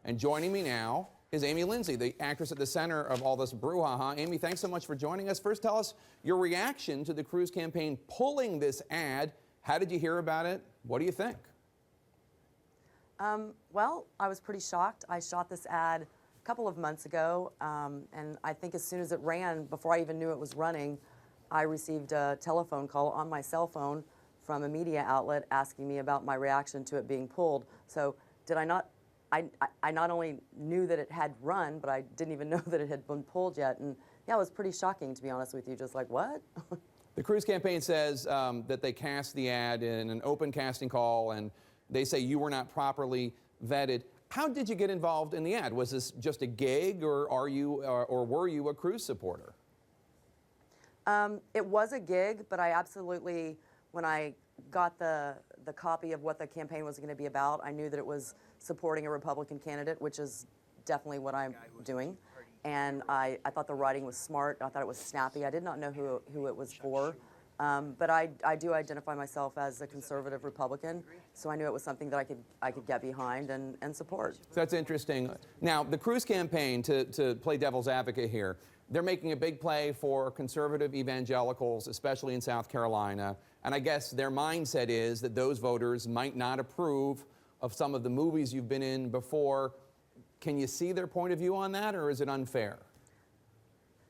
And joining me now is Amy Lindsay, the actress at the center of all this brouhaha. Amy, thanks so much for joining us. First, tell us your reaction to the Cruz campaign pulling this ad. How did you hear about it? What do you think? Well, I was pretty shocked. I shot this ad a couple of months ago, and I think as soon as it ran, before I even knew it was running, I received a telephone call on my cell phone from a media outlet asking me about my reaction to it being pulled. So did I not, I not only knew that it had run, but I didn't even know that it had been pulled yet. And yeah, it was pretty shocking, to be honest with you, just like, what? The Cruz campaign says that they cast the ad in an open casting call, and they say you were not properly vetted. How did you get involved in the ad? Was this just a gig, or are you, or were you a Cruz supporter? It was a gig, but I absolutely, when I got the copy of what the campaign was going to be about, I knew that it was supporting a Republican candidate, which is definitely what I'm doing. And I thought the writing was smart. I thought it was snappy. I did not know who it was for. But I do identify myself as a conservative Republican, so I knew it was something that I could get behind and support. That's interesting. Now, the Cruz campaign, to play devil's advocate here, they're making a big play for conservative evangelicals, especially in South Carolina. And I guess their mindset is that those voters might not approve of some of the movies you've been in before. Can you see their point of view on that, or is it unfair?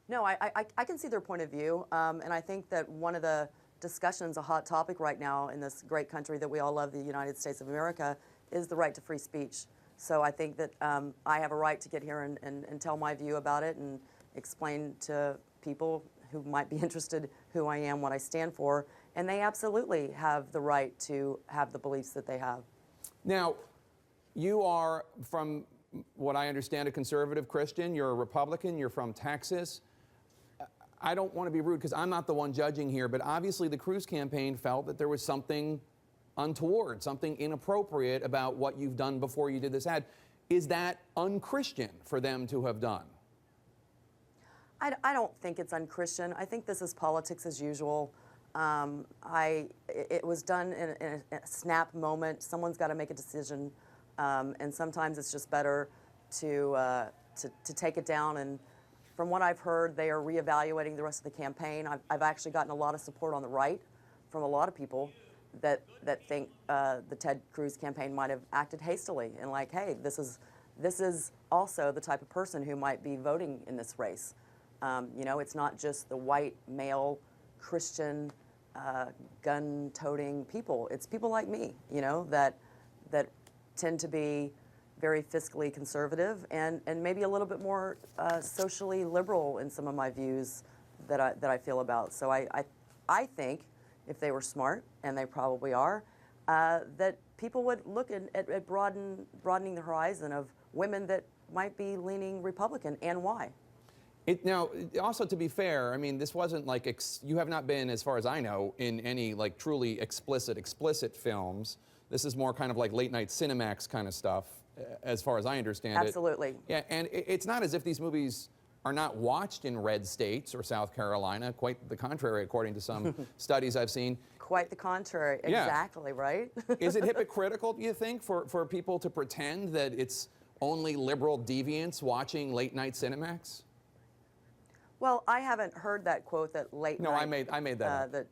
No, I can see their point of view, and I think that one of the discussions, a hot topic right now in this great country that we all love, the United States of America, is the right to free speech. So I think that I have a right to get here and tell my view about it and explain to people who might be interested who I am, what I stand for, and they absolutely have the right to have the beliefs that they have. Now, you are, from what I understand, a conservative Christian. You're a Republican. You're from Texas. I don't want to be rude because I'm not the one judging here, but obviously the Cruz campaign felt that there was something untoward, something inappropriate about what you've done before you did this ad. Is that unchristian for them to have done? I don't think it's unchristian. I think this is politics as usual. It was done in a snap moment. Someone's got to make a decision, and sometimes it's just better to take it down. And from what I've heard, they are reevaluating the rest of the campaign. I've actually gotten a lot of support on the right from a lot of people that think the Ted Cruz campaign might have acted hastily and like, hey, this is also the type of person who might be voting in this race. You know, it's not just the white male Christian gun-toting people. It's people like me, you know, that tend to be very fiscally conservative and maybe a little bit more socially liberal in some of my views that I feel about. So I think if they were smart, and they probably are, that people would look at broadening the horizon of women that might be leaning Republican and why. Now, also to be fair, I mean, this wasn't like, you have not been, as far as I know, in any like truly explicit films. This is more kind of like late night Cinemax kind of stuff, as far as I understand it. Absolutely. Yeah, and it's not as if these movies are not watched in red states or South Carolina. Quite the contrary, according to some studies I've seen. Quite the contrary, Yeah. Exactly, right? Is it hypocritical, do you think, for people to pretend that it's only liberal deviants watching late night Cinemax? Well, I haven't heard that quote that late No, night. I made that up.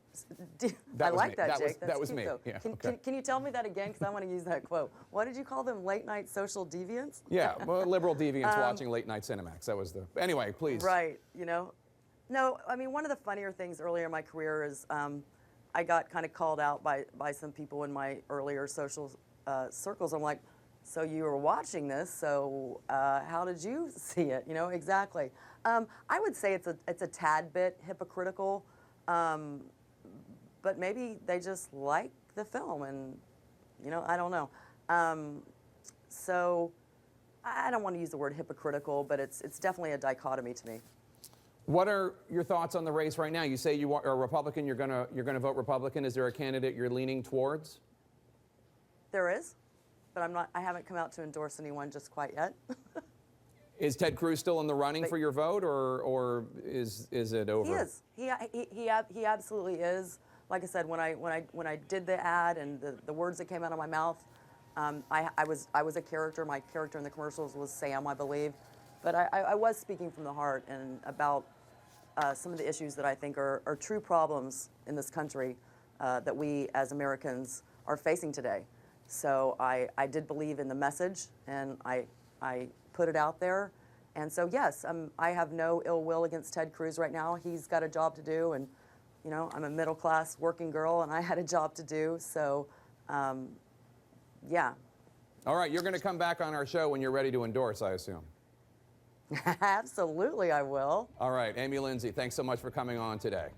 I was like me. that, Jake. That was cute, me. though. Yeah, Can you tell me that again? Because I want to use that quote. What did you call them? Late night social deviants? Yeah, well, liberal deviants watching late night Cinemax. That was the. Anyway, please. Right. You know, no. I mean, one of the funnier things earlier in my career is I got kind of called out by some people in my earlier social circles. I'm like, so you were watching this, so how did you see it? You know, exactly. I would say it's a tad bit hypocritical, but maybe they just like the film, and you know, I don't know. So I don't want to use the word hypocritical, but it's definitely a dichotomy to me. What are your thoughts on the race right now? You say you are a Republican. You're gonna vote Republican. Is there a candidate you're leaning towards? There is, but I haven't come out to endorse anyone just quite yet. Is Ted Cruz still in the running for your vote, or is it over? He is. He absolutely is. Like I said, when I did the ad and the words that came out of my mouth, I was a character. My character in the commercials was Sam, I believe, but I was speaking from the heart and about some of the issues that I think are true problems in this country that we as Americans are facing today. So I did believe in the message, and I put it out there. And so yes, I have no ill will against Ted Cruz right now. He's got a job to do, and you know, I'm a middle class working girl, and I had a job to do. So yeah. All right, you're going to come back on our show when you're ready to endorse, I assume. Absolutely, I will. All right, Amy Lindsay, thanks so much for coming on today.